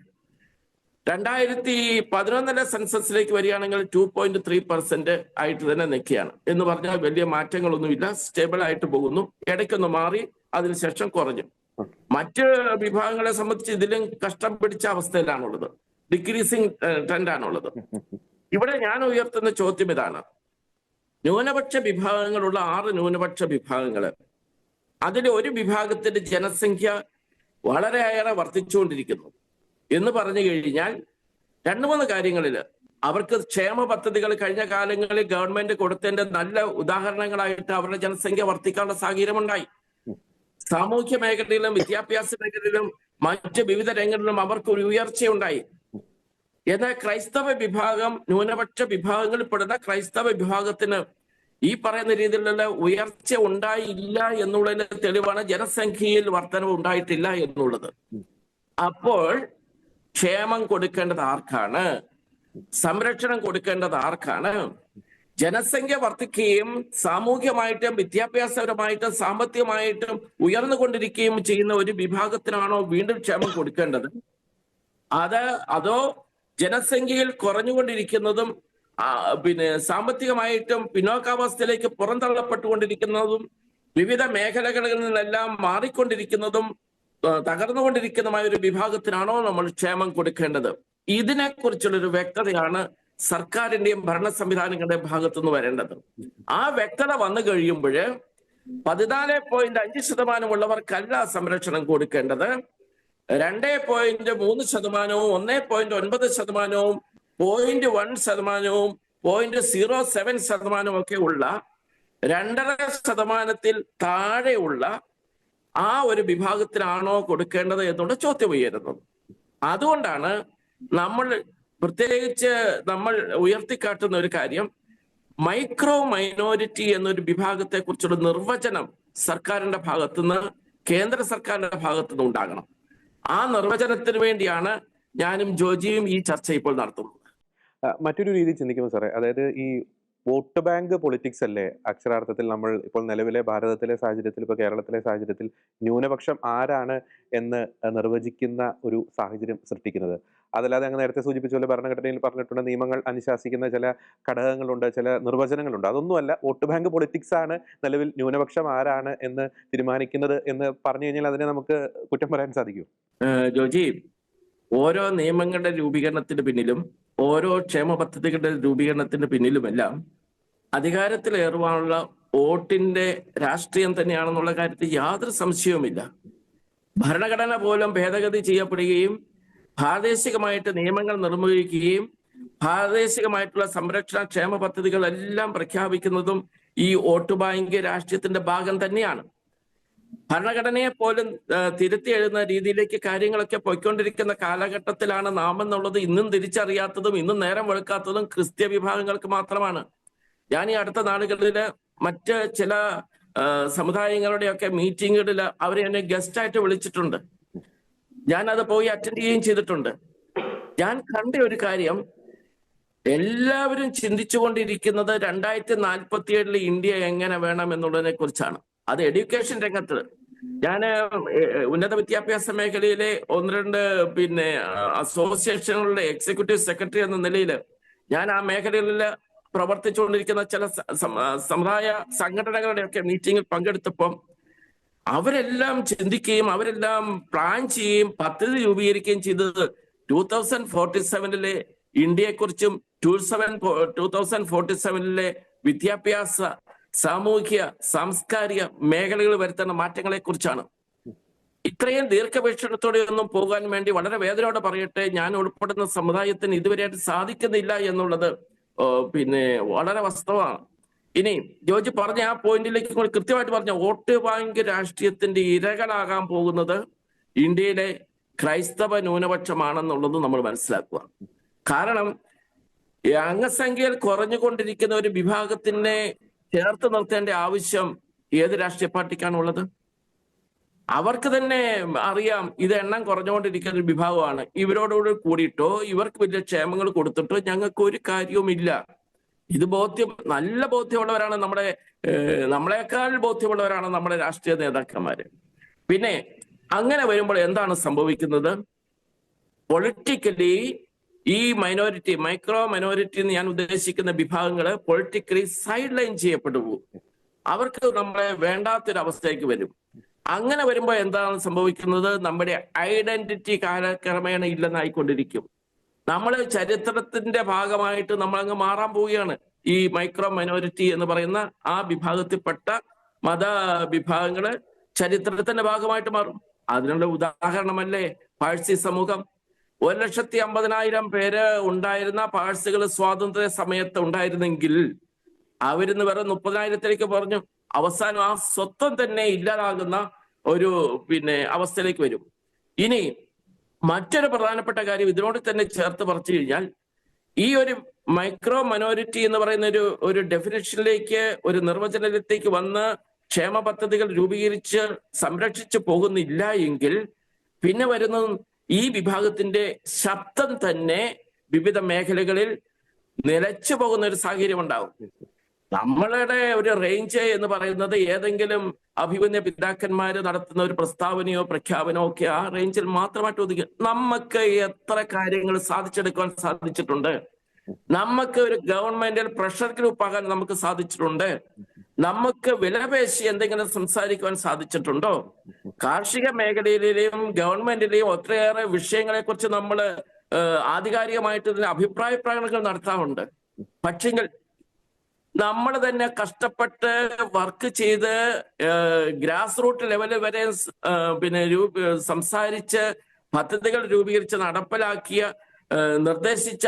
2011 സെൻസസിലേക്ക് വരികയാണെങ്കിൽ 2.3% ആയിട്ട് തന്നെ നിൽക്കുകയാണ്. എന്ന് പറഞ്ഞാൽ വലിയ മാറ്റങ്ങളൊന്നുമില്ല, സ്റ്റേബിൾ ആയിട്ട് പോകുന്നു. ഇടയ്ക്കൊന്ന് മാറി, അതിനുശേഷം കുറഞ്ഞു. മറ്റ് വിഭാഗങ്ങളെ സംബന്ധിച്ച് ഇതിലും കഷ്ടം പിടിച്ച അവസ്ഥയിലാണുള്ളത്, ഡിക്രീസിങ് ട്രെൻഡാണുള്ളത്. ഇവിടെ ഞാൻ ഉയർത്തുന്ന ചോദ്യം ഇതാണ്: ന്യൂനപക്ഷ വിഭാഗങ്ങളുള്ള 6 ന്യൂനപക്ഷ വിഭാഗങ്ങള്, അതിൽ ഒരു വിഭാഗത്തിന്റെ ജനസംഖ്യ വളരെയേറെ വർദ്ധിച്ചുകൊണ്ടിരിക്കുന്നു എന്ന് പറഞ്ഞു കഴിഞ്ഞാൽ 2-3 കാര്യങ്ങളിൽ അവർക്ക് ക്ഷേമ പദ്ധതികൾ കഴിഞ്ഞ കാലങ്ങളിൽ ഗവൺമെന്റ് കൊടുത്തതിന്റെ നല്ല ഉദാഹരണങ്ങളായിട്ട് അവരുടെ ജനസംഖ്യ വർദ്ധിക്കാനുള്ള സാഹചര്യമുണ്ടായി. സാമൂഹ്യ മേഖലയിലും വിദ്യാഭ്യാസ മേഖലയിലും മറ്റ് വിവിധ രംഗങ്ങളിലും അവർക്ക് ഒരു ഉയർച്ചയുണ്ടായി. എന്നാൽ ക്രൈസ്തവ വിഭാഗം, ന്യൂനപക്ഷ വിഭാഗങ്ങളിൽ പെടുന്ന ക്രൈസ്തവ വിഭാഗത്തിന് ഈ പറയുന്ന രീതിയിലുള്ള ഉയർച്ച ഉണ്ടായില്ല എന്നുള്ളതിന്റെ തെളിവാണ് ജനസംഖ്യയിൽ വർധനവ് ഉണ്ടായിട്ടില്ല എന്നുള്ളത്. അപ്പോൾ ക്ഷേമം കൊടുക്കേണ്ടത് ആർക്കാണ്? സംരക്ഷണം കൊടുക്കേണ്ടത് ആർക്കാണ്? ജനസംഖ്യ വർദ്ധിക്കുകയും സാമൂഹ്യമായിട്ടും വിദ്യാഭ്യാസപരമായിട്ടും സാമ്പത്തികമായിട്ടും ഉയർന്നുകൊണ്ടിരിക്കുകയും ചെയ്യുന്ന ഒരു വിഭാഗത്തിനാണോ വീണ്ടും ക്ഷേമം കൊടുക്കേണ്ടത്? അതോ ജനസംഖ്യയിൽ കുറഞ്ഞുകൊണ്ടിരിക്കുന്നതും സാമ്പത്തികമായിട്ടും പിന്നോക്കാവസ്ഥയിലേക്ക് പുറന്തള്ളപ്പെട്ടുകൊണ്ടിരിക്കുന്നതും വിവിധ മേഖലകളിൽ നിന്നെല്ലാം മാറിക്കൊണ്ടിരിക്കുന്നതും തകർന്നുകൊണ്ടിരിക്കുന്നതുമായ ഒരു വിഭാഗത്തിനാണോ നമ്മൾ ക്ഷേമം കൊടുക്കേണ്ടത്? ഇതിനെക്കുറിച്ചുള്ളൊരു വ്യക്തതയാണ് സർക്കാരിന്റെയും ഭരണ സംവിധാനങ്ങളുടെയും ഭാഗത്തുനിന്ന് വരേണ്ടത്. ആ വ്യക്തത വന്നു കഴിയുമ്പോൾ 14.5% ഉള്ളവർക്കല്ല സംരക്ഷണം കൊടുക്കേണ്ടത്. 2.3%, 1.9%, 0.1%, 0.07% ഒക്കെ ഉള്ള 2.5% താഴെയുള്ള ആ ഒരു വിഭാഗത്തിനാണോ കൊടുക്കേണ്ടത് എന്നുള്ള ചോദ്യം ഉയരുന്നത്. അതുകൊണ്ടാണ് നമ്മൾ പ്രത്യേകിച്ച് നമ്മൾ ഉയർത്തിക്കാട്ടുന്ന ഒരു കാര്യം, മൈക്രോ മൈനോരിറ്റി എന്നൊരു വിഭാഗത്തെ കുറിച്ചുള്ള നിർവചനം സർക്കാരിന്റെ ഭാഗത്തുനിന്ന്, കേന്ദ്ര സർക്കാരിന്റെ ഭാഗത്തുനിന്ന് ഉണ്ടാകണം. ആ നിർവചനത്തിന് വേണ്ടിയാണ് ഞാനും ജോജിയും ഈ ചർച്ച ഇപ്പോൾ നടത്തുന്നത്. മറ്റൊരു രീതി ചിന്തിക്കുമ്പോൾ സാറേ, അതായത് ഈ വോട്ട് ബാങ്ക് പൊളിറ്റിക്സ് അല്ലേ അക്ഷരാർത്ഥത്തിൽ നമ്മൾ ഇപ്പോൾ നിലവിലെ ഭാരതത്തിലെ സാഹചര്യത്തിൽ, ഇപ്പോൾ കേരളത്തിലെ സാഹചര്യത്തിൽ ന്യൂനപക്ഷം ആരാണ് എന്ന് നിർവചിക്കുന്ന ഒരു സാഹചര്യം സൃഷ്ടിക്കുന്നത്? അതല്ലാതെ അങ്ങ് നേരത്തെ സൂചിപ്പിച്ച പോലെ ഭരണഘടനയിൽ പറഞ്ഞിട്ടുണ്ട്, നിയമങ്ങൾ അനുശാസിക്കുന്ന ചില ഘടകങ്ങളുണ്ട്, ചില നിർവചനങ്ങളുണ്ട്. അതൊന്നുമല്ല, വോട്ട് ബാങ്ക് പൊളിറ്റിക്സ് ആണ് നിലവിൽ ന്യൂനപക്ഷം ആരാണ് എന്ന് തീരുമാനിക്കുന്നത് എന്ന് പറഞ്ഞു കഴിഞ്ഞാൽ അതിനെ നമുക്ക് കുറ്റം പറയാൻ സാധിക്കും? ജോജി, ഓരോ നിയമങ്ങളുടെ രൂപീകരണത്തിന് പിന്നിലും ഓരോ ക്ഷേമ പദ്ധതികളുടെ രൂപീകരണത്തിന് പിന്നിലുമെല്ലാം അധികാരത്തിലേറുവാനുള്ള വോട്ടിന്റെ രാഷ്ട്രീയം തന്നെയാണെന്നുള്ള കാര്യത്തിൽ യാതൊരു സംശയവുമില്ല. ഭരണഘടന പോലും ഭേദഗതി ചെയ്യപ്പെടുകയും പ്രാദേശികമായിട്ട് നിയമങ്ങൾ നിർമ്മിക്കുകയും പ്രാദേശികമായിട്ടുള്ള സംരക്ഷണ ക്ഷേമ പദ്ധതികളെല്ലാം പ്രഖ്യാപിക്കുന്നതും ഈ വോട്ട് ബാങ്ക് രാഷ്ട്രീയത്തിന്റെ ഭാഗം തന്നെയാണ്. ഭരണഘടനയെ പോലും തിരുത്തി എഴുതുന്ന രീതിയിലേക്ക് കാര്യങ്ങളൊക്കെ പോയിക്കൊണ്ടിരിക്കുന്ന കാലഘട്ടത്തിലാണ് നാം എന്നുള്ളത് ഇന്നും തിരിച്ചറിയാത്തതും ഇന്നും നേരം വെളുക്കാത്തതും ക്രിസ്ത്യ വിഭാഗങ്ങൾക്ക് മാത്രമാണ്. ഞാൻ ഈ അടുത്ത നാളുകളിൽ മറ്റ് ചില സമുദായങ്ങളുടെയൊക്കെ മീറ്റിങ്ങുകളിൽ അവരെ എന്നെ ഗസ്റ്റായിട്ട് വിളിച്ചിട്ടുണ്ട്. ഞാൻ അത് പോയി അറ്റൻഡ് ചെയ്യുകയും ചെയ്തിട്ടുണ്ട്. ഞാൻ കണ്ട ഒരു കാര്യം, എല്ലാവരും ചിന്തിച്ചുകൊണ്ടിരിക്കുന്നത് 2047 ഇന്ത്യ എങ്ങനെ വേണം എന്നുള്ളതിനെ കുറിച്ചാണ്. അത് എഡ്യൂക്കേഷൻ രംഗത്ത്. ഞാൻ ഉന്നത വിദ്യാഭ്യാസ മേഖലയിലെ 1-2 അസോസിയേഷനുകളുടെ എക്സിക്യൂട്ടീവ് സെക്രട്ടറി എന്ന നിലയിൽ ഞാൻ ആ മേഖലകളിൽ പ്രവർത്തിച്ചുകൊണ്ടിരിക്കുന്ന ചില സമുദായ സംഘടനകളുടെയൊക്കെ മീറ്റിംഗിൽ പങ്കെടുത്തപ്പം അവരെല്ലാം ചിന്തിക്കുകയും അവരെല്ലാം പ്ലാൻ ചെയ്യുകയും പദ്ധതി രൂപീകരിക്കുകയും ചെയ്തത് 2047 ഇന്ത്യയെക്കുറിച്ചും 2047 വിദ്യാഭ്യാസ, സാമൂഹ്യ, സാംസ്കാരിക മേഖലകളിൽ വരുത്തുന്ന മാറ്റങ്ങളെ കുറിച്ചാണ്. ഇത്രയും ദീർഘവീക്ഷണത്തോടെ ഒന്നും പോകാൻ വേണ്ടി വളരെ വേദനയോടെ പറയട്ടെ, ഞാൻ ഉൾപ്പെടുന്ന സമുദായത്തിന് ഇതുവരെയായിട്ട് സാധിക്കുന്നില്ല എന്നുള്ളത് വളരെ വാസ്തവമാണ്. ഇനി ജോർജ് പറഞ്ഞ ആ പോയിന്റിലേക്ക് കൃത്യമായിട്ട് പറഞ്ഞ, വോട്ട് ബാങ്ക് രാഷ്ട്രീയത്തിന്റെ ഇരകളാകാൻ പോകുന്നത് ഇന്ത്യയിലെ ക്രൈസ്തവ ന്യൂനപക്ഷമാണെന്നുള്ളത് നമ്മൾ മനസ്സിലാക്കുക. കാരണം ഈ അംഗസംഖ്യയിൽ കുറഞ്ഞുകൊണ്ടിരിക്കുന്ന ഒരു വിഭാഗത്തിനെ ചേർത്ത് നിർത്തേണ്ട ആവശ്യം ഏത് രാഷ്ട്രീയ പാർട്ടിക്കാണുള്ളത്? അവർക്ക് തന്നെ അറിയാം ഇത് എണ്ണം കുറഞ്ഞുകൊണ്ടിരിക്കുന്ന ഒരു വിഭാഗമാണ്. ഇവരോടുകൂടി കൂടിയിട്ടോ ഇവർക്ക് വലിയ ക്ഷേമങ്ങൾ കൊടുത്തിട്ടോ ഞങ്ങൾക്ക് ഒരു കാര്യവുമില്ല. ഇത് നല്ല ബോധ്യമുള്ളവരാണ് നമ്മളെക്കാൾ ബോധ്യമുള്ളവരാണ് നമ്മുടെ രാഷ്ട്രീയ നേതാക്കന്മാര്. പിന്നെ അങ്ങനെ വരുമ്പോൾ എന്താണ് സംഭവിക്കുന്നത്? പൊളിറ്റിക്കലി ഈ മൈക്രോ മൈനോറിറ്റി എന്ന് ഞാൻ ഉദ്ദേശിക്കുന്ന വിഭാഗങ്ങള് പൊളിറ്റിക്കലി സൈഡ് ലൈൻ ചെയ്യപ്പെട്ടു പോകും. അവർക്ക് നമ്മളെ വേണ്ടാത്തൊരു അവസ്ഥയ്ക്ക് വരും. അങ്ങനെ വരുമ്പോൾ എന്താണ് സംഭവിക്കുന്നത്? നമ്മുടെ ഐഡന്റിറ്റി കാലക്രമേണ ഇല്ലെന്നായിക്കൊണ്ടിരിക്കും. നമ്മൾ ചരിത്രത്തിന്റെ ഭാഗമായിട്ട് നമ്മൾ അങ്ങ് മാറാൻ പോവുകയാണ്. ഈ മൈക്രോ മൈനോറിറ്റി എന്ന് പറയുന്ന ആ വിഭാഗത്തിൽപ്പെട്ട മത വിഭാഗങ്ങള് ചരിത്രത്തിന്റെ ഭാഗമായിട്ട് മാറും. അതിനുള്ള ഉദാഹരണമല്ലേ പാഴ്സി സമൂഹം. 1,50,000 പേര് ഉണ്ടായിരുന്ന പാഴ്സികൾ സ്വാതന്ത്ര്യ സമയത്ത് ഉണ്ടായിരുന്നെങ്കിൽ അവരിന്ന് വെറും 30,000-ലേക്ക് പറഞ്ഞു. അവസാനം ആ സ്വത്വം തന്നെ ഇല്ലാതാകുന്ന ഒരു അവസ്ഥയിലേക്ക് വരും. ഇനി മറ്റൊരു പ്രധാനപ്പെട്ട കാര്യം ഇതിനോട് തന്നെ ചേർത്ത് പറഞ്ഞു കഴിഞ്ഞാൽ, ഈ ഒരു മൈക്രോ മൈനോറിറ്റി എന്ന് പറയുന്ന ഒരു ഡെഫിനേഷനിലേക്ക്, ഒരു നിർവചനത്തിലേക്ക് വന്ന് ക്ഷേമ പദ്ധതികൾ രൂപീകരിച്ച് സംരക്ഷിച്ചു പോകുന്നില്ല എങ്കിൽ പിന്നെ വരുന്നത് ഈ വിഭാഗത്തിന്റെ ശബ്ദം തന്നെ വിവിധ മേഖലകളിൽ നിലച്ചു പോകുന്ന ഒരു സാഹചര്യം ഉണ്ടാവും. നമ്മളുടെ ഒരു റേഞ്ച് എന്ന് പറയുന്നത് ഏതെങ്കിലും അഭിമന്യ പിതാക്കന്മാര് നടത്തുന്ന ഒരു പ്രസ്താവനയോ പ്രഖ്യാപനമോ ഒക്കെ ആ റേഞ്ചിൽ മാത്രമായിട്ട് ഒതുക്കുക. നമുക്ക് എത്ര കാര്യങ്ങൾ സാധിച്ചെടുക്കാൻ സാധിച്ചിട്ടുണ്ട്. നമുക്ക് ഒരു ഗവൺമെന്റിൽ പ്രഷർ ഗ്രൂപ്പ് ആകാൻ നമുക്ക് സാധിച്ചിട്ടുണ്ട്. നമുക്ക് വിലപേശി എന്തെങ്കിലും സംസാരിക്കുവാൻ സാധിച്ചിട്ടുണ്ടോ? കാർഷിക മേഖലയിലെയും ഗവൺമെന്റിലെയും ഒത്രയേറെ വിഷയങ്ങളെ കുറിച്ച് നമ്മൾ ആധികാരികമായിട്ട് ഇതിന് അഭിപ്രായ പ്രകടനങ്ങൾ നടത്താറുണ്ട്. പക്ഷെങ്കിൽ നമ്മൾ തന്നെ കഷ്ടപ്പെട്ട് വർക്ക് ചെയ്ത് ഗ്രാസ് റൂട്ട് ലെവലിൽ വരെ സംസാരിച്ച് പദ്ധതികൾ രൂപീകരിച്ച് നടപ്പിലാക്കിയ നിർദ്ദേശിച്ച,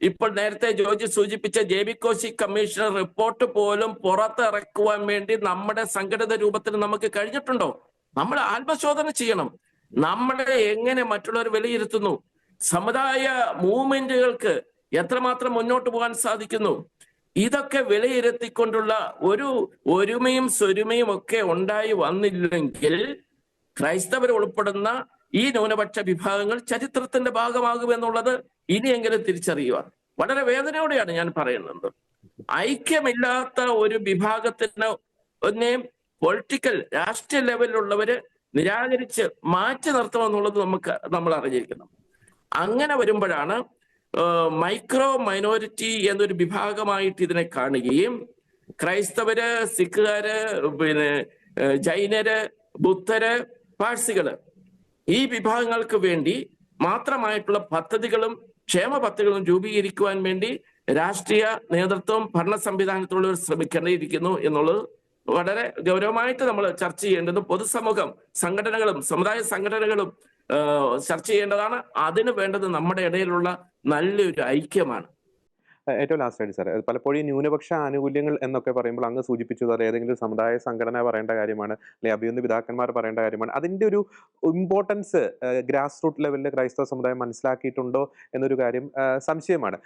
ഇപ്പോൾ നേരത്തെ ജോർജ് സൂചിപ്പിച്ച JB കൗശിക് കമ്മീഷണർ റിപ്പോർട്ട് പോലും പുറത്തിറക്കുവാൻ വേണ്ടി നമ്മുടെ സംഘടിത രൂപത്തിൽ നമുക്ക് കഴിഞ്ഞിട്ടുണ്ടോ? നമ്മൾ ആത്മശോധന ചെയ്യണം. നമ്മളെ എങ്ങനെ മറ്റുള്ളവർ വിലയിരുത്തുന്നു? സമുദായ മൂവ്മെന്റുകൾക്ക് എത്രമാത്രം മുന്നോട്ട് പോകാൻ സാധിക്കുന്നു? ഇതൊക്കെ വിലയിരുത്തിക്കൊണ്ടുള്ള ഒരു ഒരുമയും സ്വരുമയും ഒക്കെ ഉണ്ടായി വന്നില്ലെങ്കിൽ ക്രൈസ്തവർ ഉൾപ്പെടുന്ന ഈ ന്യൂനപക്ഷ വിഭാഗങ്ങൾ ചരിത്രത്തിന്റെ ഭാഗമാകുമെന്നുള്ളത് ഇനിയെങ്കിലും തിരിച്ചറിയുക. വളരെ വേദനയോടെയാണ് ഞാൻ പറയുന്നത്. ഐക്യമില്ലാത്ത ഒരു വിഭാഗത്തിന് ഒന്നേയും പൊളിറ്റിക്കൽ രാഷ്ട്രീയ ലെവലിലുള്ളവര് നിരാകരിച്ച് മാറ്റി നിർത്തണമെന്നുള്ളത് നമ്മൾ അറിഞ്ഞിരിക്കണം. അങ്ങനെ വരുമ്പോഴാണ് മൈക്രോ മൈനോറിറ്റി എന്നൊരു വിഭാഗമായിട്ട് ഇതിനെ കാണുകയും ക്രൈസ്തവര്, സിഖുകാര്, ജൈനര്, ബുദ്ധര്, പാഴ്സികള് ഈ വിഭാഗങ്ങൾക്ക് വേണ്ടി മാത്രമായിട്ടുള്ള പദ്ധതികളും ക്ഷേമ പദ്ധതികളും രൂപീകരിക്കുവാൻ വേണ്ടി രാഷ്ട്രീയ നേതൃത്വം ഭരണ സംവിധാനത്തിലുള്ളവർ ശ്രമിക്കേണ്ടിയിരിക്കുന്നു എന്നുള്ളത് വളരെ ഗൗരവമായിട്ട് നമ്മൾ ചർച്ച ചെയ്യേണ്ടത് പൊതുസമൂഹം, സംഘടനകളും സമുദായ സംഘടനകളും ചർച്ച ചെയ്യേണ്ടതാണ്. അതിന് വേണ്ടത് നമ്മുടെ ഇടയിലുള്ള നല്ലൊരു ഐക്യമാണ്. ഏറ്റവും ലാസ്റ്റ് ആയിട്ട് സാർ, പലപ്പോഴും ന്യൂനപക്ഷ ആനുകൂല്യങ്ങൾ എന്നൊക്കെ പറയുമ്പോൾ അങ്ങ് സൂചിപ്പിച്ചത് അത് ഏതെങ്കിലും സമുദായ സംഘടന പറയേണ്ട കാര്യമാണ്, അല്ലെങ്കിൽ അഭിമന്യ പിതാക്കന്മാർ പറയേണ്ട കാര്യമാണ്. അതിന്റെ ഒരു ഇമ്പോർട്ടൻസ് ഗ്രാസ് റൂട്ട് ലെവലിൽ ക്രൈസ്തവ സമുദായം മനസ്സിലാക്കിയിട്ടുണ്ടോ എന്നൊരു കാര്യം സംശയമാണ്.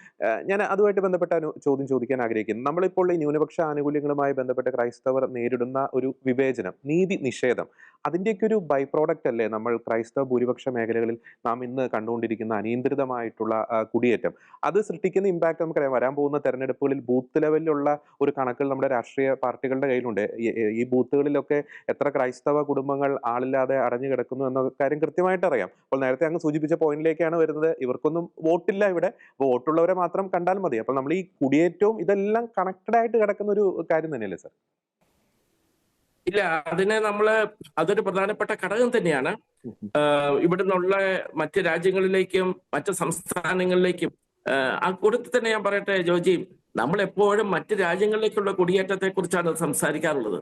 ഞാൻ അതുമായിട്ട് ബന്ധപ്പെട്ട ചോദ്യം ചോദിക്കാൻ ആഗ്രഹിക്കുന്നു. നമ്മളിപ്പോൾ ഈ ന്യൂനപക്ഷ ആനുകൂല്യങ്ങളുമായി ബന്ധപ്പെട്ട് ക്രൈസ്തവർ നേരിടുന്ന ഒരു വിവേചനം, നീതി നിഷേധം, അതിൻ്റെയൊക്കെ ഒരു ബൈ പ്രോഡക്റ്റ് അല്ലേ നമ്മൾ ക്രൈസ്തവ ഭൂരിപക്ഷ മേഖലകളിൽ നാം ഇന്ന് കണ്ടുകൊണ്ടിരിക്കുന്ന അനിയന്ത്രിതമായിട്ടുള്ള കുടിയേറ്റം? അത് സൃഷ്ടിക്കുന്ന ഇമ്പാക്ട് നമുക്കറിയാം. വരാൻ പോകുന്ന തെരഞ്ഞെടുപ്പുകളിൽ ബൂത്ത് ലെവലിലുള്ള ഒരു കണക്കുകൾ നമ്മുടെ രാഷ്ട്രീയ പാർട്ടികളുടെ കയ്യിലുണ്ട്. ഈ ബൂത്തുകളിലൊക്കെ എത്ര ക്രൈസ്തവ കുടുംബങ്ങൾ ആളില്ലാതെ അടഞ്ഞു കിടക്കുന്നു എന്ന കാര്യം കൃത്യമായിട്ട് അറിയാം. അപ്പോൾ നേരത്തെ അങ്ങ് സൂചിപ്പിച്ച പോയിന്റിലേക്കാണ് വരുന്നത്. ഇവർക്കൊന്നും വോട്ടില്ല ഇവിടെ, വോട്ടുള്ളവരെ മാത്രം കണ്ടാൽ മതി. അപ്പോൾ നമ്മൾ ഈ കുടിയേറ്റവും ഇതെല്ലാം കണക്റ്റഡ് ആയിട്ട് കിടക്കുന്ന ഒരു കാര്യം തന്നെയല്ലേ സാർ? ഇല്ല, അതൊരു പ്രധാനപ്പെട്ട ഘടകം തന്നെയാണ്. ഇവിടെ നിന്നുള്ള മറ്റ് രാജ്യങ്ങളിലേക്കും മറ്റ് സംസ്ഥാനങ്ങളിലേക്കും ആ കൂട്ടത്തിൽ തന്നെ ഞാൻ പറയട്ടെ ജോജി, നമ്മൾ എപ്പോഴും മറ്റ് രാജ്യങ്ങളിലേക്കുള്ള കുടിയേറ്റത്തെ കുറിച്ചാണ് സംസാരിക്കാറുള്ളത്.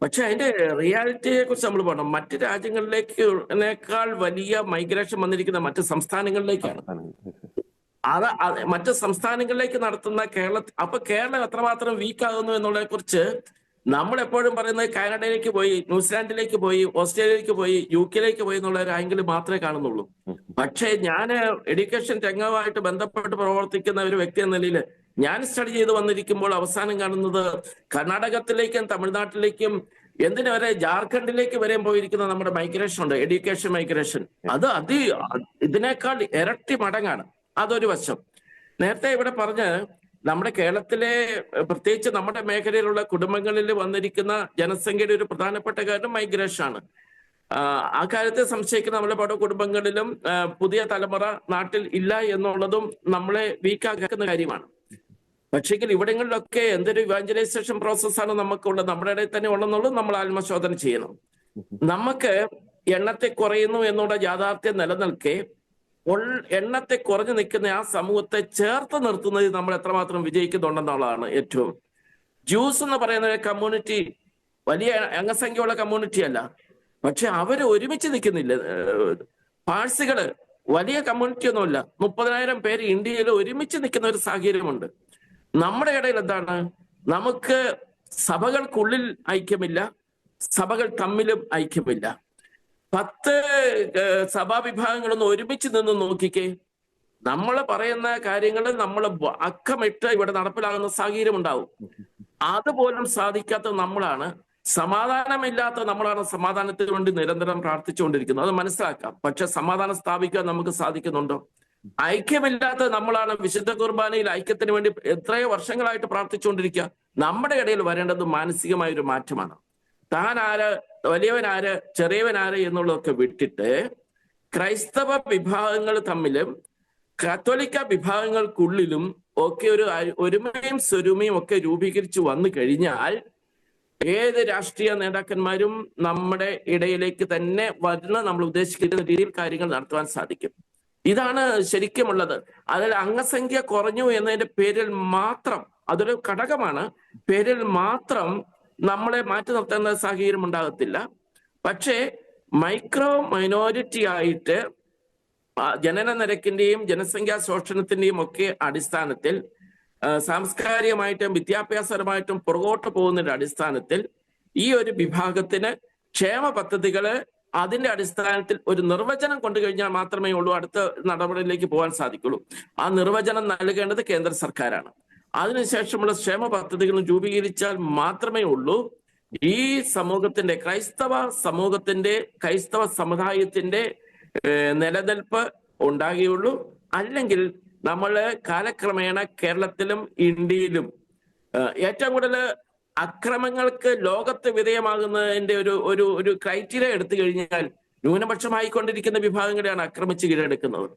പക്ഷെ അതിന്റെ റിയാലിറ്റിയെ കുറിച്ച് നമ്മൾ പറയണം. മറ്റ് രാജ്യങ്ങളിലേക്കാൾ വലിയ മൈഗ്രേഷൻ വന്നിരിക്കുന്ന മറ്റ് സംസ്ഥാനങ്ങളിലേക്കാണ്. മറ്റ് സംസ്ഥാനങ്ങളിലേക്ക് നടത്തുന്ന കേരളം എത്രമാത്രം വീക്ക് ആകുന്നു എന്നുള്ളതിനെ കുറിച്ച് നമ്മൾ എപ്പോഴും പറയുന്നത് കാനഡയിലേക്ക് പോയി, ന്യൂസിലാൻഡിലേക്ക് പോയി, ഓസ്ട്രേലിയയിലേക്ക് പോയി, UK പോയി എന്നുള്ള ഒരു ആംഗിൾ മാത്രമേ കാണുന്നുള്ളൂ. പക്ഷേ ഞാൻ എഡ്യൂക്കേഷൻ രംഗവുമായിട്ട് ബന്ധപ്പെട്ട് പ്രവർത്തിക്കുന്ന ഒരു വ്യക്തി എന്ന നിലയിൽ ഞാൻ സ്റ്റഡി ചെയ്ത് വന്നിരിക്കുമ്പോൾ അവസാനം കാണുന്നത് കർണാടകത്തിലേക്കും തമിഴ്നാട്ടിലേക്കും എന്തിനു വരെ ജാർഖണ്ഡിലേക്ക് വരെയും പോയിരിക്കുന്ന നമ്മുടെ മൈഗ്രേഷൻ ഉണ്ട്, എഡ്യൂക്കേഷൻ മൈഗ്രേഷൻ. അത് ഇതിനേക്കാൾ ഇരട്ടി മടങ്ങാണ്. അതൊരു വശം. നേരത്തെ ഇവിടെ പറഞ്ഞ് നമ്മുടെ കേരളത്തിലെ പ്രത്യേകിച്ച് നമ്മുടെ മേഖലയിലുള്ള കുടുംബങ്ങളിൽ വന്നിരിക്കുന്ന ജനസംഖ്യയുടെ ഒരു പ്രധാനപ്പെട്ട കാര്യം മൈഗ്രേഷൻ ആണ്. ആ കാര്യത്തെ സംശയിക്കുന്ന നമ്മുടെ പല കുടുംബങ്ങളിലും പുതിയ തലമുറ നാട്ടിൽ ഇല്ല എന്നുള്ളതും നമ്മളെ വീക്കാക്കുന്ന കാര്യമാണ്. പക്ഷെങ്കിൽ ഇവിടങ്ങളിലൊക്കെ എന്തൊരു ഇവാഞ്ചലൈസേഷൻ പ്രോസസ്സാണ് നമുക്കുള്ളത്, നമ്മുടെ ഇടയിൽ തന്നെ ഉള്ളതെന്നുള്ളത് നമ്മൾ ആത്മശോധന ചെയ്യണം. നമുക്ക് എണ്ണത്തെ കുറയുന്നു എന്നുള്ള യാഥാർത്ഥ്യം നിലനിൽക്കെ എണ്ണത്തെ കുറഞ്ഞു നിൽക്കുന്ന ആ സമൂഹത്തെ ചേർത്ത് നിർത്തുന്നതിൽ നമ്മൾ എത്രമാത്രം വിജയിക്കുന്നുണ്ടെന്നുള്ളതാണ് ഏറ്റവും. ജ്യൂസ് എന്ന് പറയുന്ന കമ്മ്യൂണിറ്റി വലിയ അംഗസംഖ്യയുള്ള കമ്മ്യൂണിറ്റി അല്ല, പക്ഷെ അവര് ഒരുമിച്ച് നിൽക്കുന്നില്ല. പാഴ്സികള് വലിയ കമ്മ്യൂണിറ്റി ഒന്നുമില്ല, 30,000 പേര് ഇന്ത്യയിൽ ഒരുമിച്ച് നിൽക്കുന്ന ഒരു സാഹചര്യമുണ്ട്. നമ്മുടെ ഇടയിൽ എന്താണ്, നമുക്ക് സഭകൾക്കുള്ളിൽ ഐക്യമില്ല, സഭകൾ തമ്മിലും ഐക്യമില്ല. 10 സഭാവിഭാഗങ്ങളൊന്നും ഒരുമിച്ച് നിന്ന് നോക്കിക്കേ, നമ്മൾ പറയുന്ന കാര്യങ്ങൾ നമ്മൾ അക്കമിട്ട് ഇവിടെ നടപ്പിലാകുന്ന സാഹചര്യം ഉണ്ടാവും. അതുപോലും സാധിക്കാത്ത നമ്മളാണ്, സമാധാനമില്ലാത്ത നമ്മളാണ് സമാധാനത്തിന് വേണ്ടി നിരന്തരം പ്രാർത്ഥിച്ചുകൊണ്ടിരിക്കുന്നത്. അത് മനസ്സിലാക്കാം. പക്ഷെ സമാധാനം സ്ഥാപിക്കാൻ നമുക്ക് സാധിക്കുന്നുണ്ടോ? ഐക്യമില്ലാത്ത നമ്മളാണ് വിശുദ്ധ കുർബാനയിൽ ഐക്യത്തിന് വേണ്ടി എത്രയോ വർഷങ്ങളായിട്ട് പ്രാർത്ഥിച്ചുകൊണ്ടിരിക്കുക. നമ്മുടെ ഇടയിൽ വരേണ്ടത് മാനസികമായ ഒരു മാറ്റമാണ്. താൻ ആര്, വലിയവനാര്, ചെറിയവനാര് എന്നുള്ളതൊക്കെ വിട്ടിട്ട് ക്രൈസ്തവ വിഭാഗങ്ങൾ തമ്മിലും കാത്തോലിക്ക വിഭാഗങ്ങൾക്കുള്ളിലും ഒക്കെ ഒരു ഒരുമയും സ്വരുമയും ഒക്കെ രൂപീകരിച്ചു വന്നു കഴിഞ്ഞാൽ ഏത് രാഷ്ട്രീയ നേതാക്കന്മാരും നമ്മുടെ ഇടയിലേക്ക് തന്നെ വരുന്ന നമ്മൾ ഉദ്ദേശിക്കുന്ന രീതിയിൽ കാര്യങ്ങൾ നടത്തുവാൻ സാധിക്കും. ഇതാണ് ശരിക്കുമുള്ളത്. അതിൽ അംഗസംഖ്യ കുറഞ്ഞു എന്നതിന്റെ പേരിൽ മാത്രം, അതൊരു ഘടകമാണ്, പേരിൽ മാത്രം നമ്മളെ മാറ്റി നിർത്തുന്ന സാഹചര്യം ഉണ്ടാകത്തില്ല. പക്ഷേ മൈക്രോ മൈനോറിറ്റി ആയിട്ട് ജനന നിരക്കിന്റെയും ജനസംഖ്യാ ശോഷണത്തിന്റെയും ഒക്കെ അടിസ്ഥാനത്തിൽ സാംസ്കാരികമായിട്ടും വിദ്യാഭ്യാസപരമായിട്ടും പുറകോട്ട് പോകുന്നതിന്റെ അടിസ്ഥാനത്തിൽ ഈ ഒരു വിഭാഗത്തിന് ക്ഷേമ പദ്ധതികള് അതിന്റെ അടിസ്ഥാനത്തിൽ ഒരു നിർവചനം കൊണ്ടു കഴിഞ്ഞാൽ മാത്രമേ ഉള്ളൂ അടുത്ത നടപടിയിലേക്ക് പോകാൻ സാധിക്കുള്ളൂ. ആ നിർവചനം നൽകേണ്ടത് കേന്ദ്ര സർക്കാരാണ്. അതിനുശേഷമുള്ള ക്ഷേമ പദ്ധതികൾ രൂപീകരിച്ചാൽ മാത്രമേ ഉള്ളൂ ഈ സമൂഹത്തിന്റെ, ക്രൈസ്തവ സമൂഹത്തിന്റെ, ക്രൈസ്തവ സമുദായത്തിന്റെ നിലനിൽപ്പ് ഉണ്ടാകുകയുള്ളൂ. അല്ലെങ്കിൽ നമ്മൾ കാലക്രമേണ കേരളത്തിലും ഇന്ത്യയിലും ഏറ്റവും കൂടുതൽ അക്രമങ്ങൾക്ക് ലോകത്ത് വിധേയമാകുന്നതിന്റെ ഒരു ക്രൈറ്റീരിയ എടുത്തു കഴിഞ്ഞാൽ ന്യൂനപക്ഷമായിക്കൊണ്ടിരിക്കുന്ന വിഭാഗങ്ങളെയാണ് ആക്രമിച്ച് കീഴടക്കുന്നത്.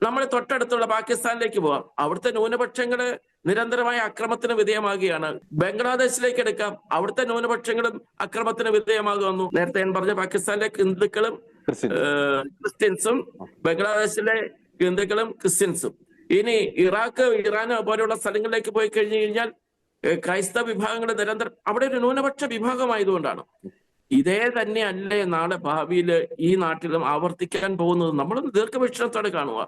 നമ്മൾ തൊട്ടടുത്തുള്ള പാകിസ്ഥാനിലേക്ക് പോവാം, അവിടുത്തെ ന്യൂനപക്ഷങ്ങള് നിരന്തരമായ അക്രമത്തിന് വിധേയമാകുകയാണ്. ബംഗ്ലാദേശിലേക്ക് എടുക്കാം, അവിടുത്തെ ന്യൂനപക്ഷങ്ങളും അക്രമത്തിന് വിധേയമാകുന്നു. നേരത്തെ ഞാൻ പറഞ്ഞ പാകിസ്ഥാനിലെ ഹിന്ദുക്കളും ക്രിസ്ത്യൻസും, ബംഗ്ലാദേശിലെ ഹിന്ദുക്കളും ക്രിസ്ത്യൻസും. ഇനി ഇറാഖ്, ഇറാൻ പോലെയുള്ള സ്ഥലങ്ങളിലേക്ക് പോയി കഴിഞ്ഞു കഴിഞ്ഞാൽ ക്രൈസ്തവ വിഭാഗങ്ങൾ നിരന്തരം അവിടെ ഒരു ന്യൂനപക്ഷ വിഭാഗമായതുകൊണ്ടാണ്. ഇതേ തന്നെ അല്ലേ നാളെ ഭാവിയിൽ ഈ നാട്ടിലും ആവർത്തിക്കാൻ പോകുന്നത്? നമ്മൾ ദീർഘവീക്ഷണത്തോടെ കാണുക.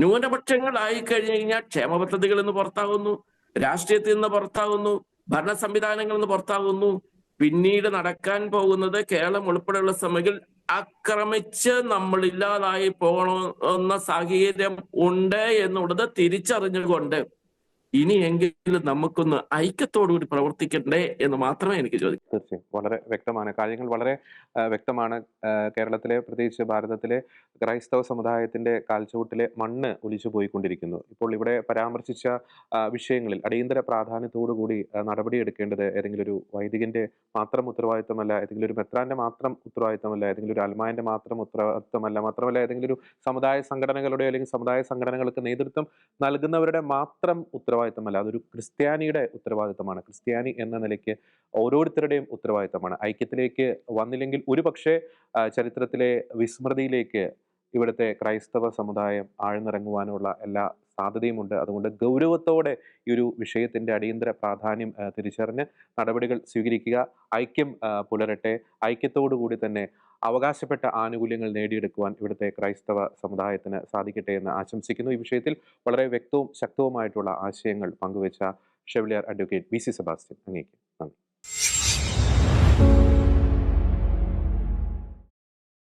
ന്യൂനപക്ഷങ്ങളായി കഴിഞ്ഞു കഴിഞ്ഞാൽ ക്ഷേമ പദ്ധതികളിൽ നിന്ന് പുറത്താകുന്നു, രാഷ്ട്രീയത്തിൽ നിന്ന് പുറത്താകുന്നു, ഭരണ സംവിധാനങ്ങളിൽ നിന്ന് പുറത്താകുന്നു. പിന്നീട് നടക്കാൻ പോകുന്നത് കേരളം ഉൾപ്പെടെയുള്ള സമയങ്ങളിൽ ആക്രമിച്ച് നമ്മൾ ഇല്ലാതായി പോകണമെന്ന സാഹചര്യം ഉണ്ട് എന്നുള്ളത് തിരിച്ചറിഞ്ഞുകൊണ്ട് ഇനിയെങ്കിലും നമുക്കൊന്ന് ഐക്യത്തോടുകൂടി പ്രവർത്തിക്കണ്ടേ എന്ന് മാത്രമേ എനിക്ക് ചോദിക്കൂ. തീർച്ചയായും വളരെ വ്യക്തമാണ്, കാര്യങ്ങൾ വളരെ വ്യക്തമാണ്. കേരളത്തിലെ, പ്രത്യേകിച്ച് ഭാരതത്തിലെ ക്രൈസ്തവ സമുദായത്തിന്റെ കാൽച്ചുവട്ടിലെ മണ്ണ് ഒലിച്ചു പോയിക്കൊണ്ടിരിക്കുന്നു. ഇപ്പോൾ ഇവിടെ പരാമർശിച്ച വിഷയങ്ങളിൽ അടിയന്തര പ്രാധാന്യത്തോടുകൂടി നടപടിയെടുക്കേണ്ടത് ഏതെങ്കിലും ഒരു വൈദികന്റെ മാത്രം ഉത്തരവാദിത്തമല്ല, ഏതെങ്കിലും ഒരു മെത്രാന്റെ മാത്രം ഉത്തരവാദിത്തമല്ല, ഏതെങ്കിലും ഒരു അൽമായന്റെ മാത്രം ഉത്തരവാദിത്തമല്ല, മാത്രമല്ല ഏതെങ്കിലും ഒരു സമുദായ സംഘടനകളുടെ അല്ലെങ്കിൽ സമുദായ സംഘടനകൾക്ക് നേതൃത്വം നൽകുന്നവരുടെ മാത്രം ഉത്തരവാദിത്തമല്ല, അതൊരു ക്രിസ്ത്യാനിയുടെ ഉത്തരവാദിത്തമാണ്. ക്രിസ്ത്യാനി എന്ന നിലയ്ക്ക് ഓരോരുത്തരുടെയും ഉത്തരവാദിത്തമാണ്. ഐക്യത്തിലേക്ക് വന്നില്ലെങ്കിൽ ഒരുപക്ഷെ ചരിത്രത്തിലെ വിസ്മൃതിയിലേക്ക് ഇവിടുത്തെ ക്രൈസ്തവ സമുദായം ആഴ്ന്നിറങ്ങുവാനുള്ള എല്ലാ സാധ്യതയുമുണ്ട്. അതുകൊണ്ട് ഗൗരവത്തോടെ ഈ ഒരു വിഷയത്തിന്റെ അടിയന്തര പ്രാധാന്യം തിരിച്ചറിഞ്ഞ് നടപടികൾ സ്വീകരിക്കുക, ഐക്യം പുലരട്ടെ. ഐക്യത്തോടുകൂടി തന്നെ അവകാശപ്പെട്ട ആനുകൂല്യങ്ങൾ നേടിയെടുക്കുവാൻ ഇവിടുത്തെ ക്രൈസ്തവ സമുദായത്തിന് സാധിക്കട്ടെ എന്ന് ആശംസിക്കുന്നു. ഈ വിഷയത്തിൽ വളരെ വ്യക്തവും ശക്തവുമായിട്ടുള്ള ആശയങ്ങൾ പങ്കുവച്ച ഷെവലിയർ അഡ്വക്കേറ്റ് VC സെബാസ്റ്റ്യൻ, അങ്ങേക്ക്